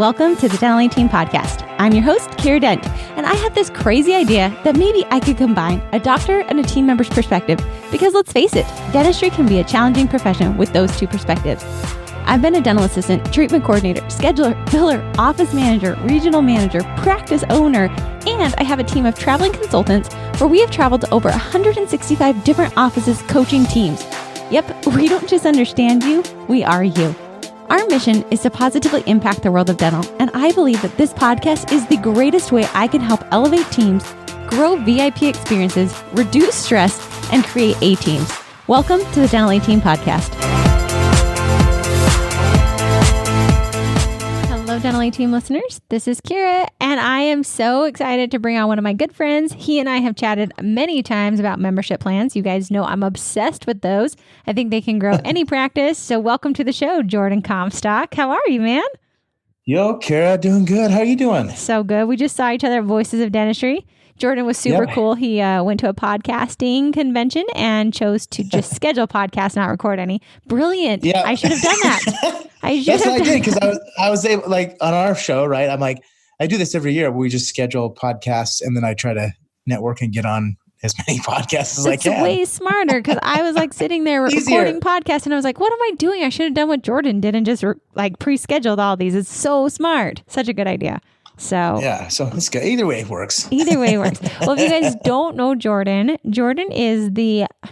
Welcome to the Dental Team Podcast. I'm your host, Kira Dent, and I had this crazy idea that maybe I could combine a doctor and a team member's perspective because let's face it, dentistry can be a challenging profession with those two perspectives. I've been a dental assistant, treatment coordinator, scheduler, biller, office manager, regional manager, practice owner, and I have a team of traveling consultants where we have traveled to over 165 different offices coaching teams. Yep, we don't just understand you, we are you. Our mission is to positively impact the world of dental, and I believe that this podcast is the greatest way I can help elevate teams, grow VIP experiences, reduce stress, and create A-teams. Welcome to the Dental A-Team Podcast. Hello, Dental A-Team listeners. This is Kira, and I am so excited to bring on one of my good friends. He and I have chatted many times about membership plans. You guys know I'm obsessed with those. I think they can grow any practice. So welcome to the show, Jordan Comstock. How are you, man? Yo, Kara, doing good. How are you doing? So good. We just saw each other at Voices of Dentistry. Jordan was super cool. He went to a podcasting convention and chose to just schedule podcasts, not record any. Brilliant. Yeah. I should have done that. That's what I did because I was able, like on our show, right? I'm like, I do this every year where we just schedule podcasts and then I try to network and get on as many podcasts as I can. It's way smarter because I was like sitting there recording podcasts and I was like, what am I doing? I should have done what Jordan did and just like pre-scheduled all these. It's so smart. Such a good idea. So yeah, so it's good. Either way works. Either way works. Well, if you guys don't know Jordan, Jordan is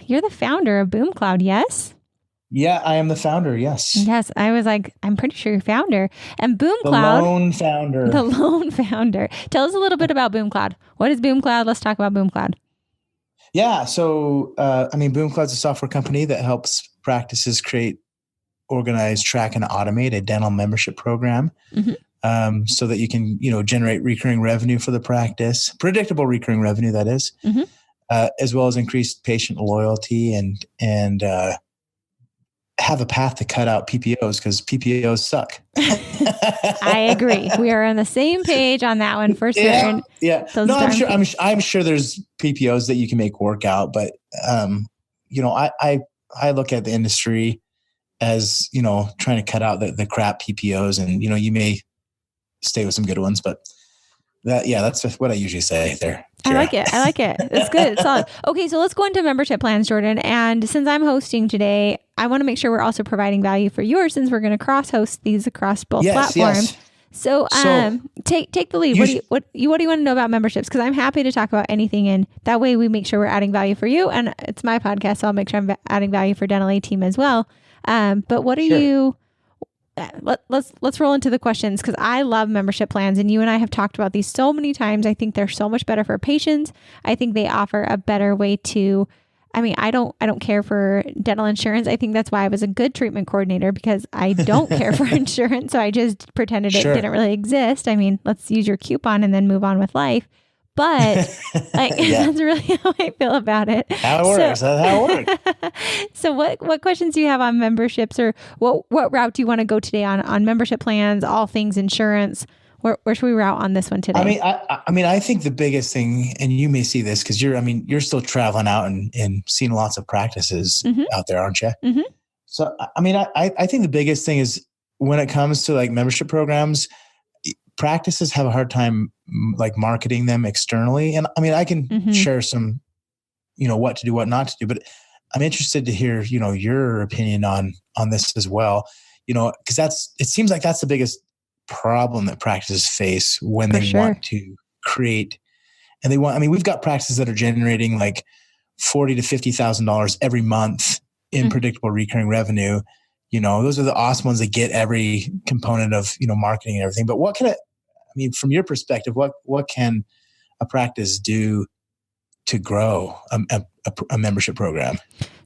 you're the founder of BoomCloud, yes? Yeah, I am the founder, yes. Yes, I was like, I'm pretty sure you're founder. And BoomCloud. The lone founder. The lone founder. Tell us a little bit about BoomCloud. What is BoomCloud? Let's talk about BoomCloud. Yeah, so BoomCloud's a software company that helps practices create, organize, track, and automate a dental membership program. Mm-hmm. So that you can, generate recurring revenue for the practice, predictable recurring revenue, that is, mm-hmm. As well as increased patient loyalty and have a path to cut out PPOs because PPOs suck. I agree. We are on the same page on that one for certain. Yeah. No, I'm sure there's PPOs that you can make work out, but I look at the industry as trying to cut out the crap PPOs, and you may stay with some good ones, but that's what I usually say there. Kira. I like it. It's good. It's solid. Okay, so let's go into membership plans, Jordan. And since I'm hosting today, I want to make sure we're also providing value for yours since we're going to cross-host these across both platforms. Yes. So take the lead. What do you want to know about memberships? Because I'm happy to talk about anything, and that way we make sure we're adding value for you. And it's my podcast, so I'll make sure I'm adding value for Dental A-Team as well. But what are you? Let's roll into the questions because I love membership plans, and you and I have talked about these so many times. I think they're so much better for patients. I think they offer a better way to. I don't care for dental insurance. I think that's why I was a good treatment coordinator because I don't care for insurance. So I just pretended it didn't really exist. Let's use your coupon and then move on with life. But that's really how I feel about it. How it works. That's how it works. So what questions do you have on memberships, or what route do you want to go today on membership plans, all things insurance? Where should we route on this one today? I think the biggest thing, and you may see this because you're still traveling out and seeing lots of practices mm-hmm. out there, aren't you? Mm-hmm. So, I think the biggest thing is when it comes to like membership programs, practices have a hard time like marketing them externally. And I can mm-hmm. share some, what to do, what not to do, but I'm interested to hear, your opinion on this as well, because it seems like that's the biggest problem that practices face when they want to create, and we've got practices that are generating like $40,000 to $50,000 every month in mm-hmm. predictable recurring revenue. Those are the awesome ones that get every component of, marketing and everything. But what can from your perspective, what can a practice do to grow a membership program?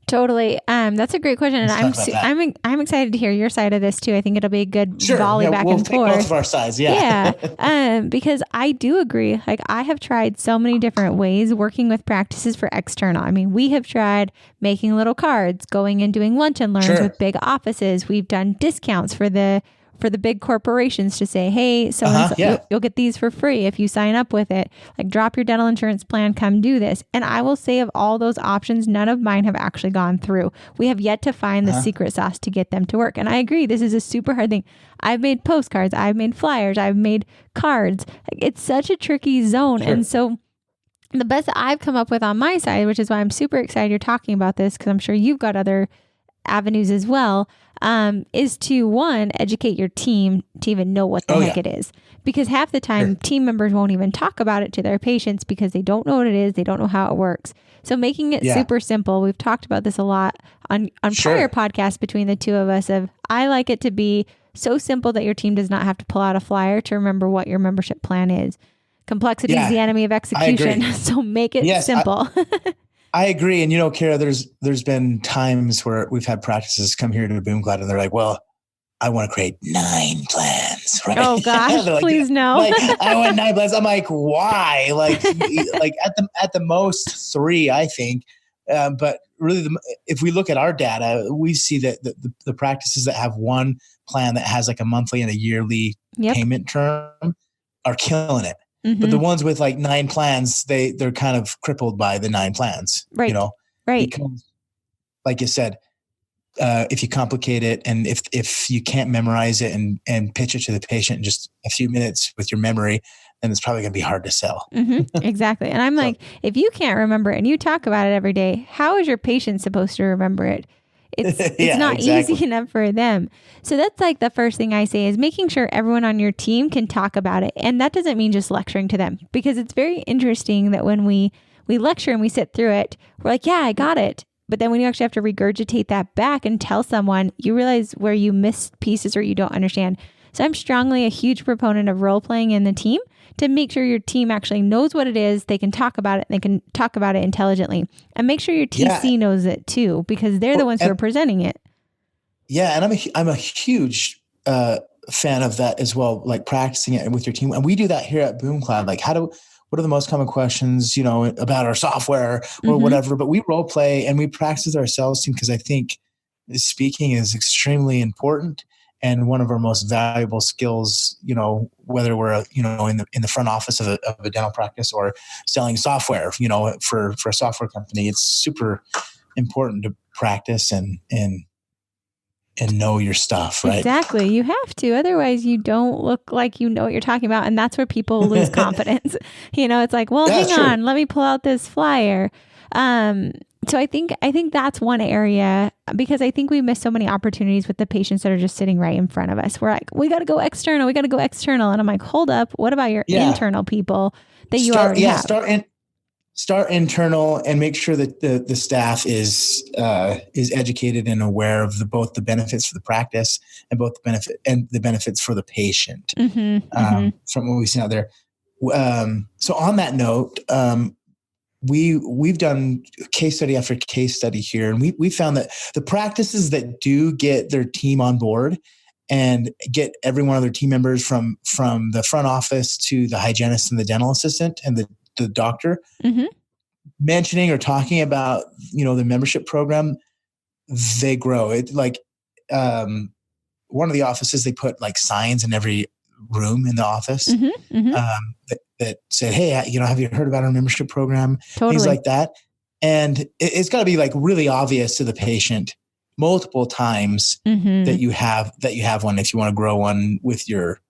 Totally. That's a great question. And I'm excited to hear your side of this too. I think it'll be a good volley back and forth. We'll take both of our sides. Yeah. Yeah. Because I do agree. Like I have tried so many different ways working with practices for external. We have tried making little cards, going and doing lunch and learns with big offices. We've done discounts for the for the big corporations to say, hey, so you'll get these for free if you sign up with it. Like, drop your dental insurance plan, come do this. And I will say, of all those options, none of mine have actually gone through. We have yet to find the secret sauce to get them to work. And I agree, this is a super hard thing. I've made postcards, I've made flyers, I've made cards. It's such a tricky zone. Sure. And so the best I've come up with on my side, which is why I'm super excited you're talking about this, because I'm sure you've got other avenues as well, is to, one, educate your team to even know what the heck it is. Because half the time, team members won't even talk about it to their patients because they don't know what it is. They don't know how it works. So making it super simple. We've talked about this a lot on prior podcasts between the two of us. I like it to be so simple that your team does not have to pull out a flyer to remember what your membership plan is. Complexity is the enemy of execution. So make it simple. I agree. And, Kara, there's been times where we've had practices come here to BoomCloud and they're like, well, I want to create 9 plans, right? Oh gosh, like, please no. I want 9 plans. I'm like, why? Like at the most 3, I think. But really, if we look at our data, we see that the practices that have one plan that has like a monthly and a yearly payment term are killing it. Mm-hmm. But the ones with like 9 plans, they're kind of crippled by the 9 plans, right? Right. Because, like you said, if you complicate it and if you can't memorize it and pitch it to the patient in just a few minutes with your memory, then it's probably going to be hard to sell. Mm-hmm. Exactly. And I'm like, if you can't remember it and you talk about it every day, how is your patient supposed to remember it? It's not easy enough for them. So that's like the first thing I say is making sure everyone on your team can talk about it. And that doesn't mean just lecturing to them, because it's very interesting that when we lecture and we sit through it, we're like, yeah, I got it. But then when you actually have to regurgitate that back and tell someone, you realize where you missed pieces or you don't understand. So I'm strongly a huge proponent of role playing in the team to make sure your team actually knows what it is. They can talk about it. And they can talk about it intelligently, and make sure your TC knows it too, because they're the ones who are presenting it. Yeah. And I'm a huge fan of that as well, like practicing it with your team. And we do that here at BoomCloud. Like what are the most common questions, about our software or whatever, but we role play and we practice with our sales team, because I think speaking is extremely important and one of our most valuable skills, whether we're, in the front office of a dental practice or selling software, for a software company. It's super important to practice and know your stuff, right? Exactly. You have to. Otherwise, you don't look like you know what you're talking about. And that's where people lose confidence. It's like, well, hang on, let me pull out this flyer. So I think that's one area, because I think we miss so many opportunities with the patients that are just sitting right in front of us. We're like, we got to go external. And I'm like, hold up. What about your internal people that you already have? Start internal and make sure that the staff is educated and aware of both the benefits for the practice and both the benefits for the patient from what we've seen out there. So on that note, we've done case study after case study here, and we found that the practices that do get their team on board and get every one of their team members from the front office to the hygienist and the dental assistant and the doctor mentioning or talking about, the membership program, they grow. It like one of the offices, they put like signs in every room in the office that said, hey, have you heard about our membership program? Totally. Things like that. And it's got to be like really obvious to the patient multiple times that you have one, if you want to grow one with your,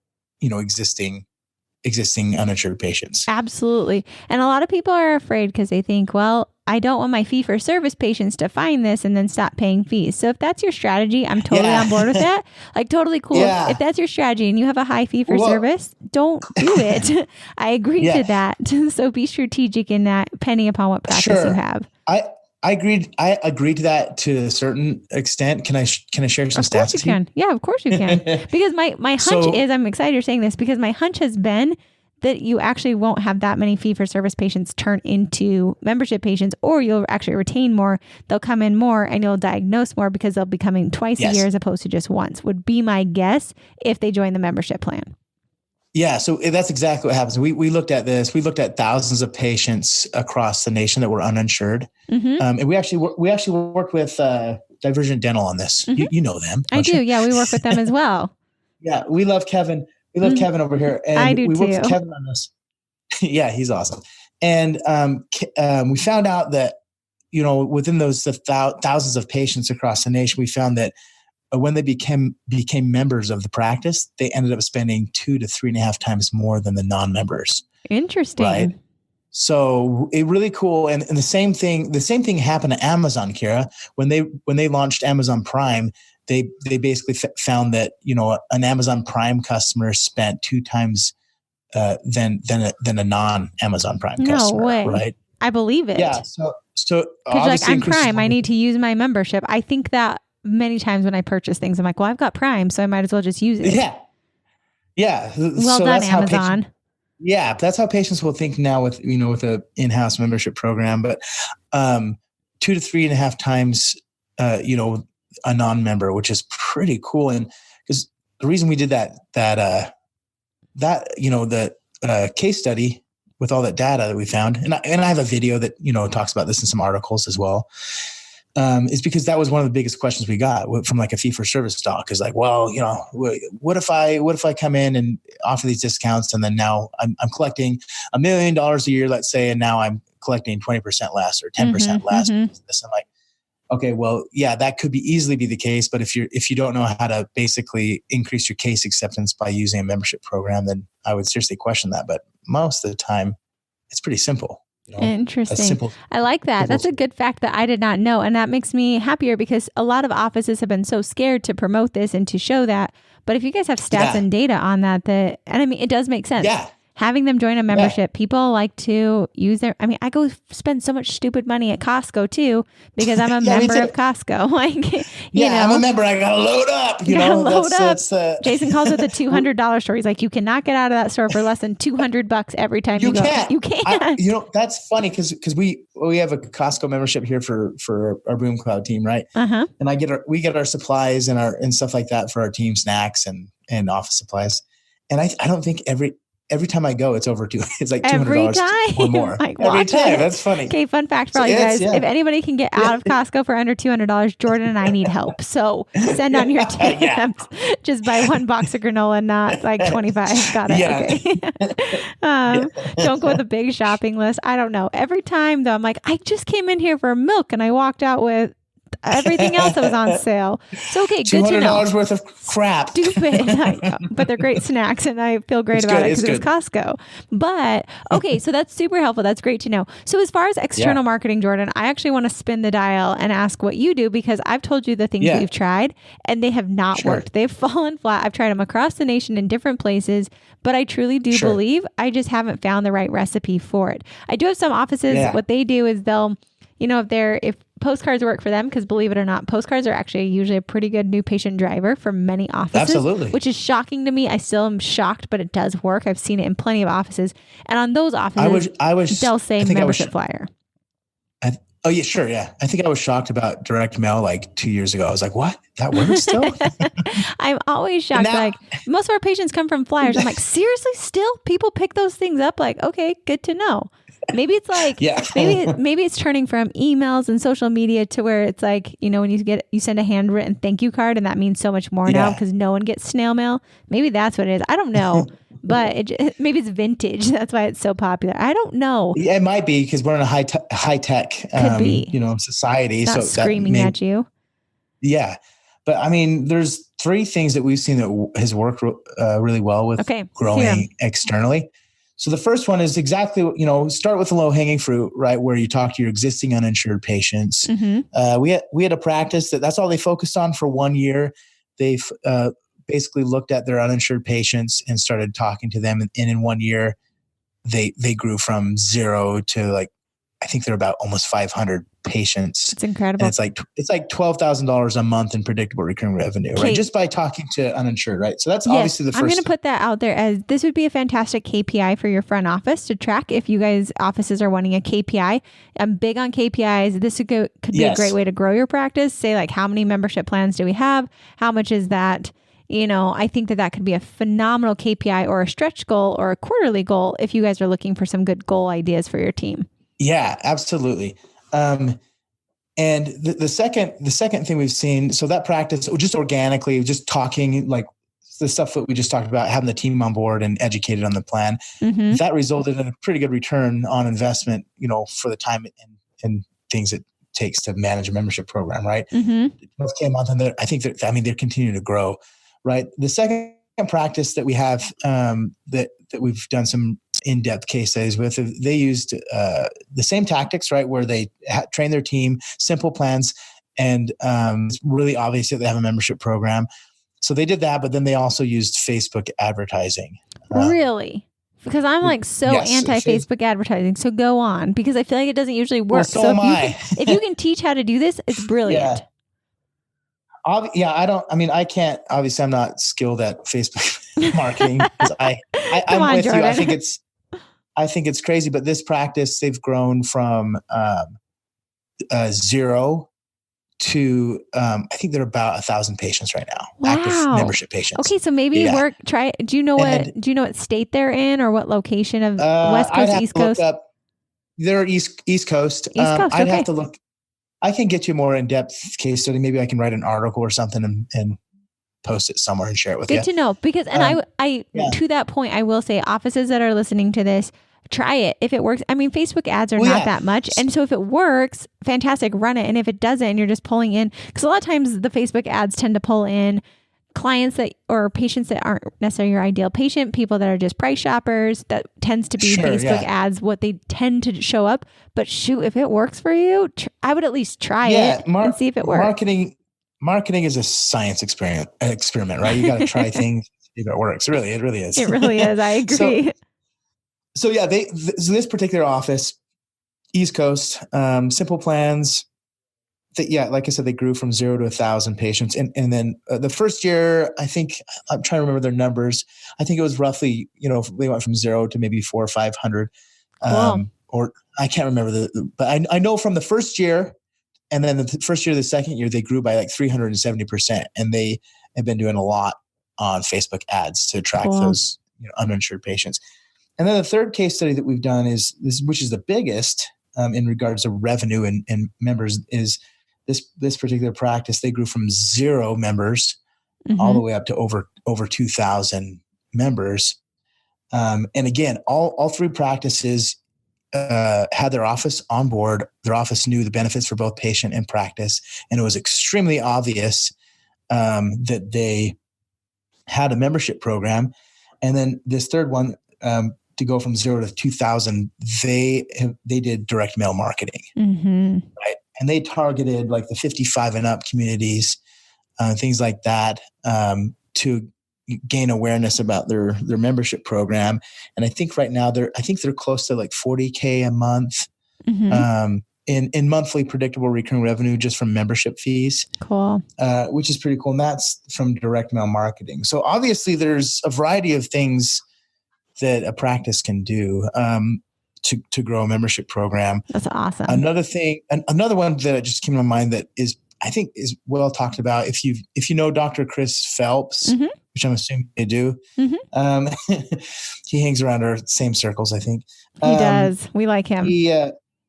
existing uninsured patients. Absolutely. And a lot of people are afraid because they think, well, I don't want my fee-for-service patients to find this and then stop paying fees. So if that's your strategy, I'm totally on board with that. Like, totally cool. Yeah. If that's your strategy and you have a high fee-for-service, don't do it. I agree to that. So be strategic in that, depending upon what practice you have. I agreed. I agreed to that to a certain extent. Can I share some stats with you? Can. Yeah, of course you can. Because my hunch is, I'm excited you're saying this, because my hunch has been that you actually won't have that many fee-for-service patients turn into membership patients, or you'll actually retain more. They'll come in more and you'll diagnose more because they'll be coming twice a year as opposed to just once, would be my guess if they join the membership plan. Yeah. So that's exactly what happens. We looked at this. We looked at thousands of patients across the nation that were uninsured. And we actually worked with Divergent Dental on this. You know them. I do. Yeah. We work with them as well. Yeah, we love Kevin. We love Kevin over here, and I do we work too. with Kevin on this. Yeah, he's awesome. And we found out that, within those thousands of patients across the nation, we found that when they became members of the practice, they ended up spending 2 to 3.5 times more than the non-members. Interesting. Right. So it really cool. And the same thing happened to Amazon, Kira. When they launched Amazon Prime, they basically found that, an Amazon Prime customer spent 2 times than a non-Amazon Prime customer. No way. Right. I believe it. Yeah. So because I'm Prime, I need to use my membership. I think that many times when I purchase things, I'm like, well, I've got Prime, so I might as well just use it. Yeah. Yeah. Well done, Amazon. That's how patients will think now with a in-house membership program, but 2 to 3.5 times, a non-member, which is pretty cool. And because the reason we did the case study with all that data that we found, and I have a video that, talks about this in some articles as well, is because that was one of the biggest questions we got from like a fee-for-service doc is like, well, what if I come in and offer these discounts and then now I'm collecting $1 million a year, let's say, and now I'm collecting 20% less or 10% less. I'm like, okay, well, yeah, that could easily be the case, but if you don't know how to basically increase your case acceptance by using a membership program, then I would seriously question that. But most of the time, it's pretty simple. Interesting. I like that. That's a good fact that I did not know. And that makes me happier because a lot of offices have been so scared to promote this and to show that. But if you guys have stats and data on that, and I mean, it does make sense. Yeah. Having them join a membership, people like to use I go spend so much stupid money at Costco too, because I'm a member of Costco. I'm a member. I got to load up, load up. Jason calls it the $200 store. He's like, you cannot get out of that store for less than $200 every time you go. You can't. That's funny because we have a Costco membership here for our Boom Cloud team. Right. Uh-huh. And we get our supplies and stuff like that for our team, snacks and office supplies. And I don't think every time I go, it's over it's like $200 or more. Every time. That's funny. Okay, fun fact for all you guys. If anybody can get out of Costco for under $200, Jordan and I need help. So send on your tips. Just buy 1 box of granola, not like 25. Got it. Yeah. Okay. Don't go with a big shopping list. I don't know. Every time though, I'm like, I just came in here for milk and I walked out with everything else that was on sale. So, okay, good to know. $200 worth of crap. Stupid. But they're great snacks and I feel great about it because it was Costco. But, okay, so that's super helpful. That's great to know. So as far as external marketing, Jordan, I actually want to spin the dial and ask what you do because I've told you the things we've tried and they have not worked. They've fallen flat. I've tried them across the nation in different places, but I truly do believe I just haven't found the right recipe for it. I do have some offices. What they do is they'll, if postcards work for them, because believe it or not, postcards are actually usually a pretty good new patient driver for many offices. Absolutely. Which is shocking to me. I still am shocked, but it does work. I've seen it in plenty of offices. And on those offices, they'll say membership flyer. Oh, yeah, sure. Yeah. I think I was shocked about direct mail like 2 years ago. I was like, what? That works still? I'm always shocked. Like most of our patients come from flyers. I'm like, seriously, still people pick those things up? Like, okay, good to know. Maybe it's like, maybe it's turning from emails and social media to where it's like, when you send a handwritten thank you card and that means so much more now because no one gets snail mail. Maybe that's what it is. I don't know, but maybe it's vintage. That's why it's so popular. I don't know. Yeah, it might be because we're in a high tech, society. It's not so screaming at you. Yeah. But I mean, there's 3 things that we've seen that has worked really well with growing externally. So the first one is exactly, start with the low hanging fruit, right? Where you talk to your existing uninsured patients. Mm-hmm. We had a practice that's all they focused on for 1 year. They've basically looked at their uninsured patients and started talking to them. And in 1 year, they grew from 0 to I think they're about almost 500 patients. It's incredible. And it's like $12,000 a month in predictable recurring revenue, right? Just by talking to uninsured, right? So that's obviously the first. I'm going to put that out there as this would be a fantastic KPI for your front office to track. If you guys offices are wanting a KPI, I'm big on KPIs. This could be a great way to grow your practice. Say how many membership plans do we have? How much is that? I think that could be a phenomenal KPI or a stretch goal or a quarterly goal if you guys are looking for some good goal ideas for your team. Yeah, absolutely. And the second thing we've seen, so that practice just organically, just talking the stuff that we just talked about, having the team on board and educated on the plan, that resulted in a pretty good return on investment, for the time and things it takes to manage a membership program, right? K a month, and I think they're continuing to grow, right? The second practice that we have that we've done some in-depth case studies with, they used the same tactics, right? Where they train their team, simple plans, and it's really obvious that they have a membership program. So they did that, but then they also used Facebook advertising. Really? Because I'm like anti-Facebook advertising. So go on, because I feel like it doesn't usually work. Well, so am I. If you can teach how to do this, it's brilliant. I can't, obviously I'm not skilled at Facebook marketing, because I'm with Jordan. you. I think it's crazy, but this practice, they've grown from 0 to I think they're about 1,000 patients right now. Wow. Active membership patients. Okay, so maybe try. Do you know what state they're in, or what location of West Coast, East Coast? They're East Coast. East Coast. I'd have to look. I can get you more in-depth case study. Maybe I can write an article or something and post it somewhere and share it with you. Good to know, because I to that point, I will say, offices that are listening to this, try it. If it works, I mean, Facebook ads are not that much. And so if it works, fantastic, run it. And if it doesn't, you're just pulling in, because a lot of times the Facebook ads tend to pull in clients or patients that aren't necessarily your ideal patient, people that are just price shoppers. That tends to be Facebook ads, what they tend to show up. But shoot, if it works for you, I would at least try it and see if it works. Marketing is a science experiment, right? You got to try things, see if it works. It really is. It really is. I agree. So this particular office, East Coast, simple plans. Like I said, they grew from 0 to 1,000 patients, and then the first year, I think, I'm trying to remember their numbers. I think it was roughly, they went from 0 to maybe 400 or 500, or I can't remember but I know from the first year, and then the first year, the second year, they grew by like 370%, and they have been doing a lot on Facebook ads to attract those uninsured patients. And then the third case study that we've done is this, which is the biggest in regards to revenue and members, is this particular practice. They grew from 0 members all the way up to over 2,000 members. And again, all three practices had their office on board. Their office knew the benefits for both patient and practice, and it was extremely obvious that they had a membership program. And then this third one, to go from 0 to 2,000, they did direct mail marketing, right? And they targeted like the 55 and up communities, things like that, to gain awareness about their membership program. And I think right now they're close to like $40K a month in monthly predictable recurring revenue just from membership fees. Cool. Which is pretty cool. And that's from direct mail marketing. So obviously there's a variety of things that a practice can do to grow a membership program. That's awesome. Another one that just came to my mind that I think is well talked about. If you know Dr. Chris Phelps, which I'm assuming you do, he hangs around our same circles, I think. He does. We like him. We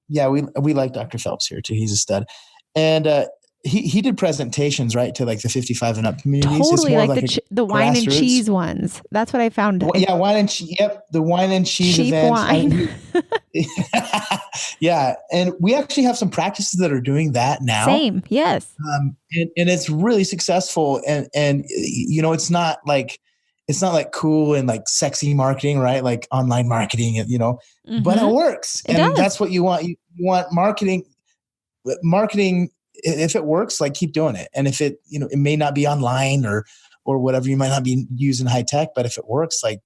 like Dr. Phelps here too. He's a stud. And he did presentations, right, to like the 55 and up communities. Totally, like the wine and cheese ones. That's what I found. Wine and cheese. Yep, the wine and cheese cheap events. Wine. Yeah, and we actually have some practices that are doing that now. Same, yes. And it's really successful. And it's not like cool and like sexy marketing, right? Like online marketing, but it works. That's what you want. You want marketing. If it works, like keep doing it. And if it, it may not be online or whatever, you might not be using high tech, but if it works, like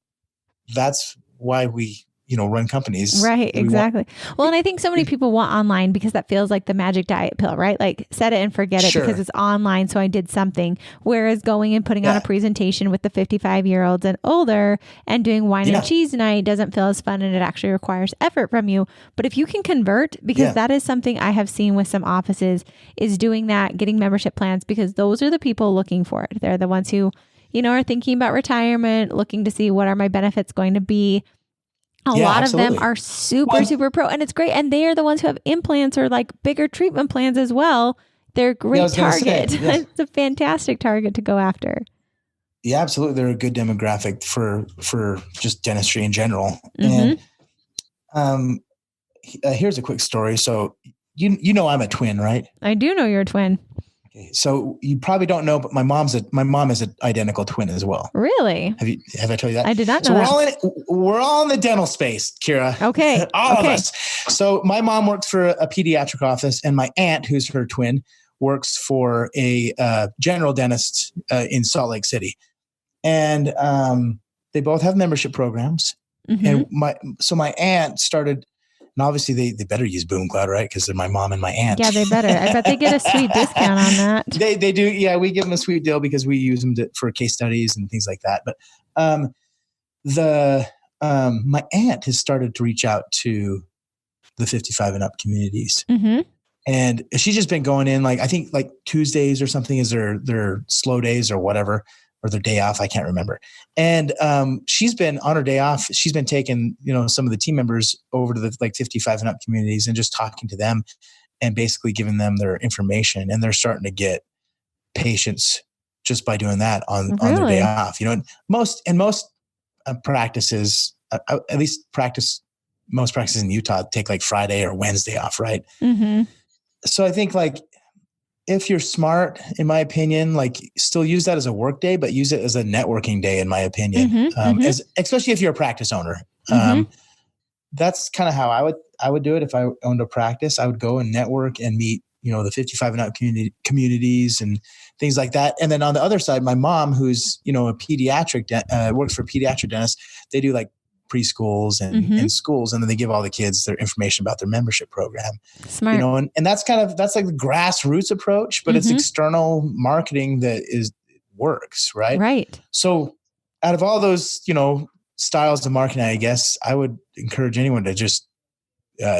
that's why we, run companies. Right. Exactly. Well, and I think so many people want online because that feels like the magic diet pill, right? Like set it and forget it because it's online. So I did something. Whereas going and putting on a presentation with the 55-year-olds and older and doing wine and cheese night doesn't feel as fun, and it actually requires effort from you. But if you can convert, because that is something I have seen with some offices, is doing that, getting membership plans, because those are the people looking for it. They're the ones who, are thinking about retirement, looking to see what are my benefits going to be. A lot of them are super pro, and it's great. And they are the ones who have implants or like bigger treatment plans as well. They're a great target. It's a fantastic target to go after. Yeah, absolutely. They're a good demographic for just dentistry in general. And here's a quick story. So you know I'm a twin, right? I do know you're a twin. Okay, so you probably don't know, but my mom is an identical twin as well. Really? Have I told you that? I did not know that. We're all in the dental space, Kira. Okay. All of us. So my mom works for a pediatric office, and my aunt, who's her twin, works for a general dentist in Salt Lake City. And they both have membership programs. And my aunt started, and obviously they better use BoomCloud, right? Because they're my mom and my aunt. Yeah, they better. I bet they get a sweet discount on that. They do. Yeah, we give them a sweet deal because we use them for case studies and things like that. But my aunt has started to reach out to the 55 and up communities. And she's just been going in, I think Tuesdays or something is their slow days or whatever, or their day off. I can't remember. And she's been on her day off. She's been taking, some of the team members over to the 55 and up communities and just talking to them and basically giving them their information. And they're starting to get patients just by doing that on their day off. Most practices, at least most practices in Utah take Friday or Wednesday off, right? So I think if you're smart, in my opinion, still use that as a work day, but use it as a networking day, in my opinion, especially if you're a practice owner. That's kind of how I would do it. If I owned a practice, I would go and network and meet, the 55 and up communities and things like that. And then on the other side, my mom, who's, a pediatric, works for a pediatric dentist, they do preschools and schools, and then they give all the kids their information about their membership program. Smart. And that's the grassroots approach, but it's external marketing that works, right? Right. So out of all those, styles of marketing, I guess I would encourage anyone to just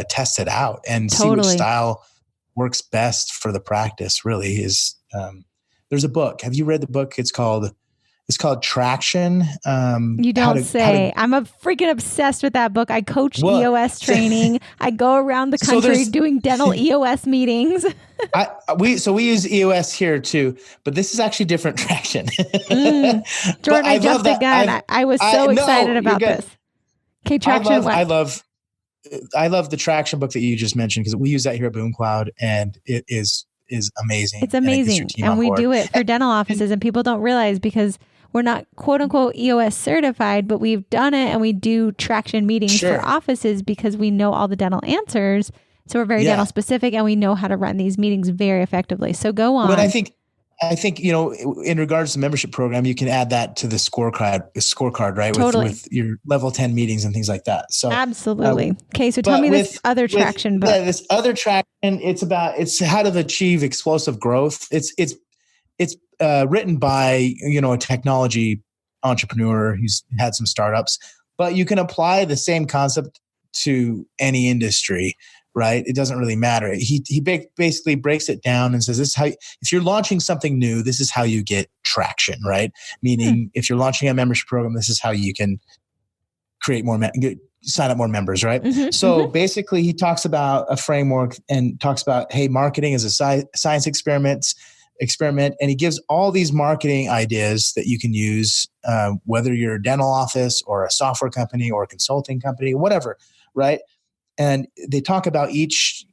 test it out and see which style works best for the practice. Really is, there's a book. Have you read the book? It's called Traction. You don't say. I'm freaking obsessed with that book. I coach EOS training. I go around the country doing dental EOS meetings. We use EOS here too, but this is actually different Traction. Jordan, I jumped the gun. I was so excited about this. Okay, Traction. I love the Traction book that you just mentioned because we use that here at BoomCloud, and it is amazing. It's amazing. And we do it for dental offices, and people don't realize because we're not quote unquote EOS certified, but we've done it, and we do Traction meetings for offices because we know all the dental answers. So we're very dental specific, and we know how to run these meetings very effectively. So go on. But I think, in regards to the membership program, you can add that to the scorecard, right? Totally. With your level 10 meetings and things like that. So absolutely. Okay. So tell me this other Traction book. This other Traction, it's how to achieve explosive growth. It's written by, a technology entrepreneur who's had some startups, but you can apply the same concept to any industry, right? It doesn't really matter. He basically breaks it down and says, this is how, if you're launching something new, this is how you get traction, right? Meaning if you're launching a membership program, this is how you can create more, sign up more members, right? So basically he talks about a framework and talks about, hey, marketing is a science experiment. And he gives all these marketing ideas that you can use, whether you're a dental office or a software company or a consulting company, whatever, right? And they talk about each,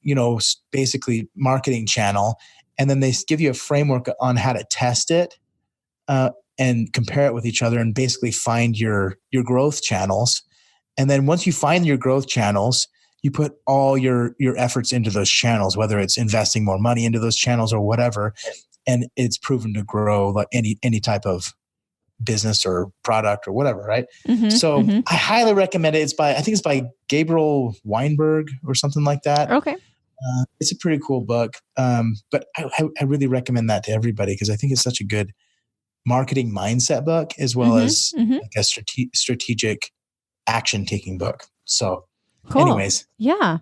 basically marketing channel, and then they give you a framework on how to test it and compare it with each other and basically find your growth channels. And then once you find your growth channels, you put all your efforts into those channels, whether it's investing more money into those channels or whatever. And it's proven to grow like any type of business or product or whatever, right? I highly recommend it. I think it's by Gabriel Weinberg or something like that. Okay. It's a pretty cool book. But I really recommend that to everybody because I think it's such a good marketing mindset book as well as like a strategic action taking book. So cool. Anyways. Yeah.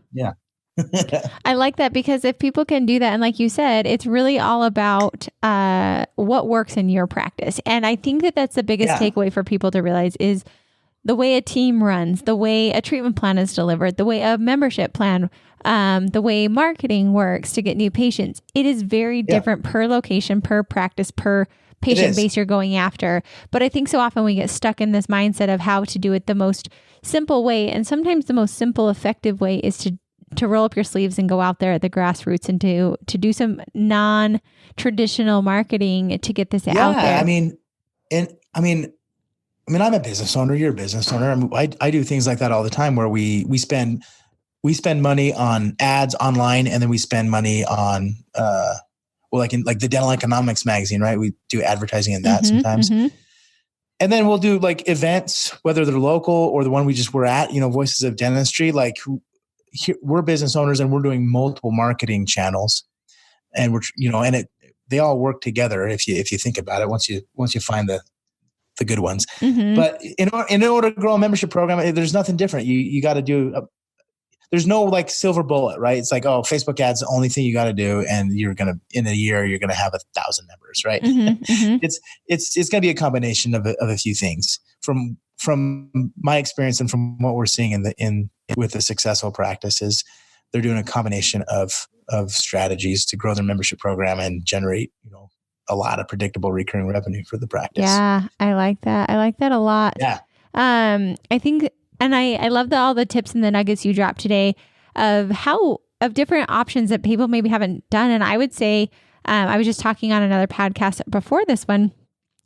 I like that because if people can do that, and like you said, it's really all about what works in your practice. And I think that that's the biggest takeaway for people to realize is the way a team runs, the way a treatment plan is delivered, the way a membership plan, the way marketing works to get new patients. It is very different per location, per practice, per patient base you're going after. But I think so often we get stuck in this mindset of how to do it the most simple way. And sometimes the most simple, effective way is to roll up your sleeves and go out there at the grassroots and to do some non-traditional marketing to get this out there. I'm a business owner. You're a business owner. I do things like that all the time where we spend money on ads online, and then we spend money on, like the Dental Economics magazine, right? We do advertising in that sometimes. And then we'll do like events, whether they're local or the one we just were at, Voices of Dentistry. Like we're business owners and we're doing multiple marketing channels, and they all work together. If you think about it, once you find the good ones. But in order to grow a membership program, there's nothing different. You got to do. There's no like silver bullet, right? It's like, oh, Facebook ads, the only thing you got to do, and in a year you're gonna have 1,000 members, right? It's gonna be a combination of a few things. From my experience and from what we're seeing with the successful practices, they're doing a combination of strategies to grow their membership program and generate, a lot of predictable recurring revenue for the practice. Yeah, I like that. I like that a lot. Yeah. I think, and I love all the tips and the nuggets you dropped today of different options that people maybe haven't done. And I would say, I was just talking on another podcast before this one,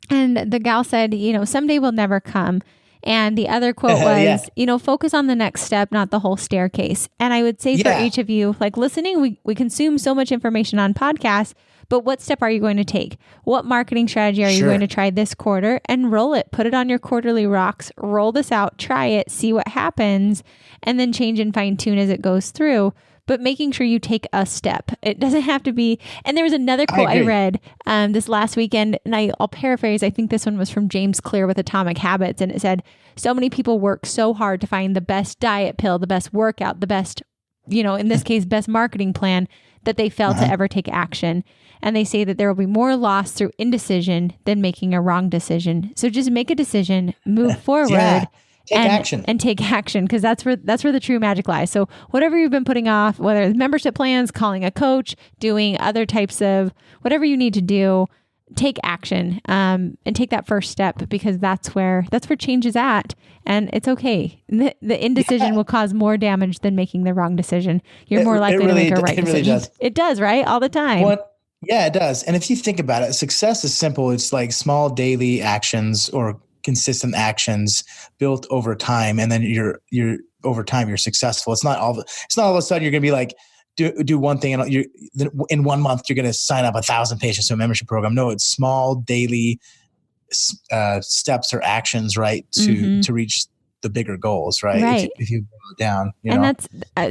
and the gal said, someday will never come. And the other quote was, focus on the next step, not the whole staircase. And I would say for each of you, like listening, we consume so much information on podcasts, but what step are you going to take? What marketing strategy are you going to try this quarter? And roll it, put it on your quarterly rocks, roll this out, try it, see what happens, and then change and fine tune as it goes through. But making sure you take a step. It doesn't have to be. And there was another quote I read this last weekend, and I'll paraphrase. I think this one was from James Clear with Atomic Habits. And it said, so many people work so hard to find the best diet pill, the best workout, the best, in this case, best marketing plan, that they fail to ever take action. And they say that there will be more loss through indecision than making a wrong decision. So just make a decision, move forward. Take action. And take action, because that's where the true magic lies. So whatever you've been putting off, whether it's membership plans, calling a coach, doing other types of whatever you need to do, take action and take that first step, because that's where change is at. And it's okay. The indecision will cause more damage than making the wrong decision. You're more likely to make a right decision. Really does. It does, right? All the time. Yeah, it does. And if you think about it, success is simple. It's like small daily actions or consistent actions built over time, and then you're over time you're successful. It's not all of a sudden you're going to be like do one thing and in 1 month you're going to sign up 1,000 patients to a membership program. No, it's small daily steps or actions, right, to reach the bigger goals, right? If you boil it down, and that's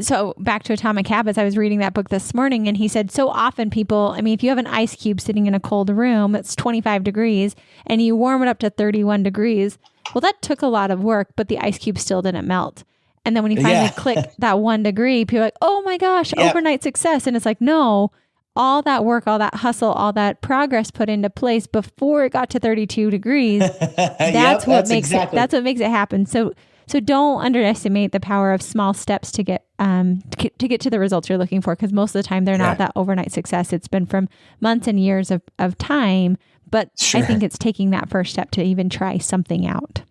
so back to Atomic Habits. I was reading that book this morning, and he said so often people, if you have an ice cube sitting in a cold room that's 25 degrees and you warm it up to 31 degrees, well, that took a lot of work, but the ice cube still didn't melt. And then when you finally click that 1 degree, people are like, oh my gosh, overnight success. And it's like, no, all that work, all that hustle, all that progress put into place before it got to 32 degrees. That's what makes it happen. So don't underestimate the power of small steps to get to the results you're looking for, because most of the time they're not that overnight success. It's been from months and years of time, but I think it's taking that first step to even try something out.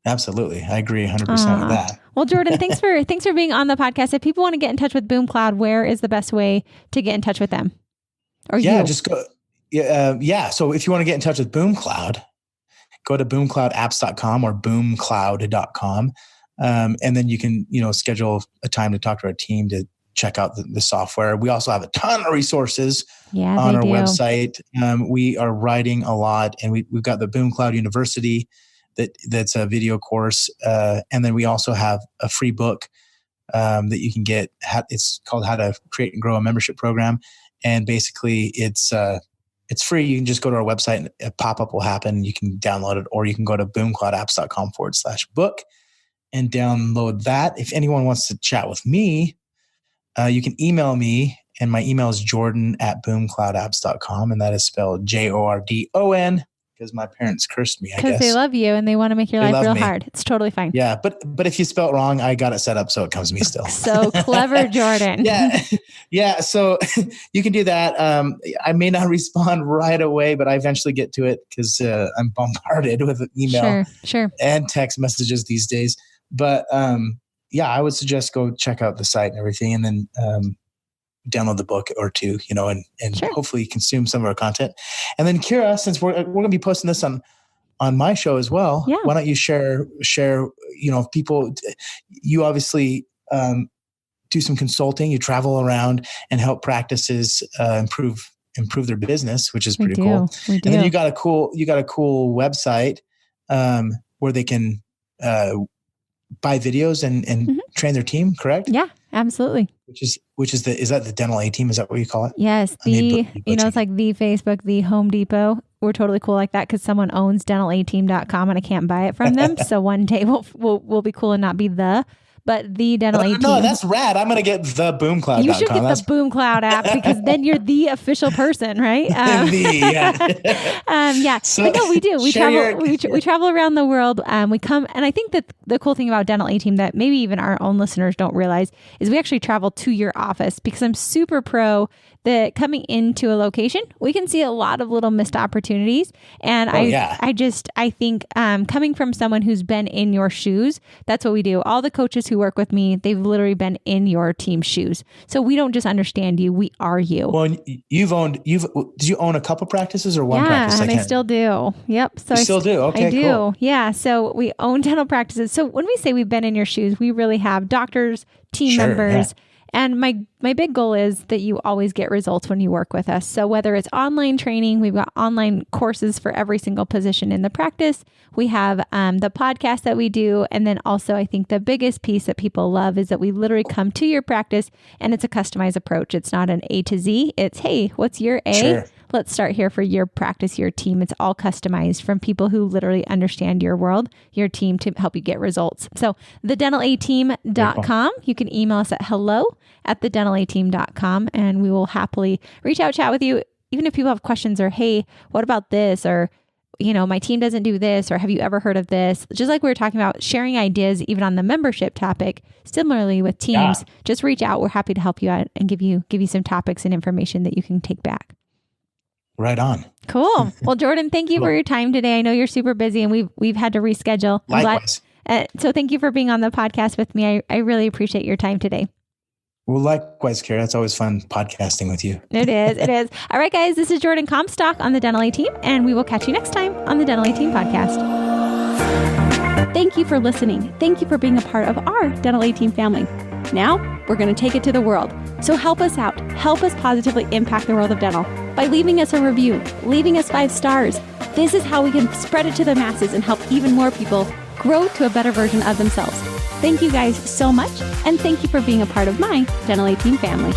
Absolutely. I agree 100% with that. Well, Jordan, thanks for being on the podcast. If people want to get in touch with BoomCloud, where is the best way to get in touch with them? Or just go. So if you want to get in touch with BoomCloud, go to boomcloudapps.com or boomcloud.com. And then you can, schedule a time to talk to our team to check out the software. We also have a ton of resources on our website. We are writing a lot, and we've got the BoomCloud University that's a video course. And then we also have a free book that you can get. It's called How to Create and Grow a Membership Program. And basically it's free. You can just go to our website and a pop-up will happen. You can download it, or you can go to boomcloudapps.com/book and download that. If anyone wants to chat with me, you can email me, and my email is jordan@boomcloudapps.com, and that is spelled JORDON because my parents cursed me, I guess. Because they love you and they want to make your life real hard. It's totally fine. Yeah. But if you spell it wrong, I got it set up so it comes to me still. So clever, Jordan. Yeah. Yeah. So you can do that. I may not respond right away, but I eventually get to it because I'm bombarded with email and text messages these days. But I would suggest go check out the site and everything, and then download the book or two, and hopefully consume some of our content. And then Kira, since we're going to be posting this on my show as well, why don't you share, people, you obviously do some consulting, you travel around and help practices improve their business, which is pretty cool. And then you got a cool website where they can buy videos and train their team, correct? Yeah, absolutely. Is that the Dental A Team? Is that what you call it? Yes. It's like the Facebook, the Home Depot. We're totally cool like that because someone owns dentalatteam.com and I can't buy it from them. So one day we'll be cool and not be but the Dental A Team. No, that's rad. I'm going to get the BoomCloud.com. You should get the BoomCloud app because then you're the official person, right? So, but no, we do. We travel around the world. We come, and I think that the cool thing about Dental A Team that maybe even our own listeners don't realize is we actually travel to your office because I'm super pro that coming into a location, we can see a lot of little missed opportunities. And I think coming from someone who's been in your shoes, that's what we do. All the coaches who work with me, they've literally been in your team's shoes. So we don't just understand you, we are you. Well, did you own a couple practices or one practice? Yeah, and I still do. Yep. So you still do? Okay, I do. Cool. Yeah. So we own dental practices. So when we say we've been in your shoes, we really have doctors, team members. Yeah. And my big goal is that you always get results when you work with us. So whether it's online training, we've got online courses for every single position in the practice. We have the podcast that we do. And then also I think the biggest piece that people love is that we literally come to your practice and it's a customized approach. It's not an A to Z. It's, hey, what's your A? Sure. Let's start here for your practice, your team. It's all customized from people who literally understand your world, your team to help you get results. So thedentalateam.com, you can email us at hello@thedentalateam.com and we will happily reach out, chat with you. Even if people have questions or, hey, what about this? Or, my team doesn't do this, or have you ever heard of this? Just like we were talking about sharing ideas, even on the membership topic, similarly with teams, just reach out. We're happy to help you out and give you some topics and information that you can take back. Right on. Cool. Well, Jordan, thank you for your time today. I know you're super busy and we've had to reschedule. Likewise. So thank you for being on the podcast with me. I really appreciate your time today. Well, likewise, Kara. It's always fun podcasting with you. It is. All right, guys, this is Jordan Comstock on the Dental A Team, and we will catch you next time on the Dental A Team podcast. Thank you for listening. Thank you for being a part of our Dental A Team family. Now, we're going to take it to the world. So help us out. Help us positively impact the world of dental by leaving us a review, leaving us 5 stars. This is how we can spread it to the masses and help even more people grow to a better version of themselves. Thank you guys so much, and thank you for being a part of my Dental A Team family.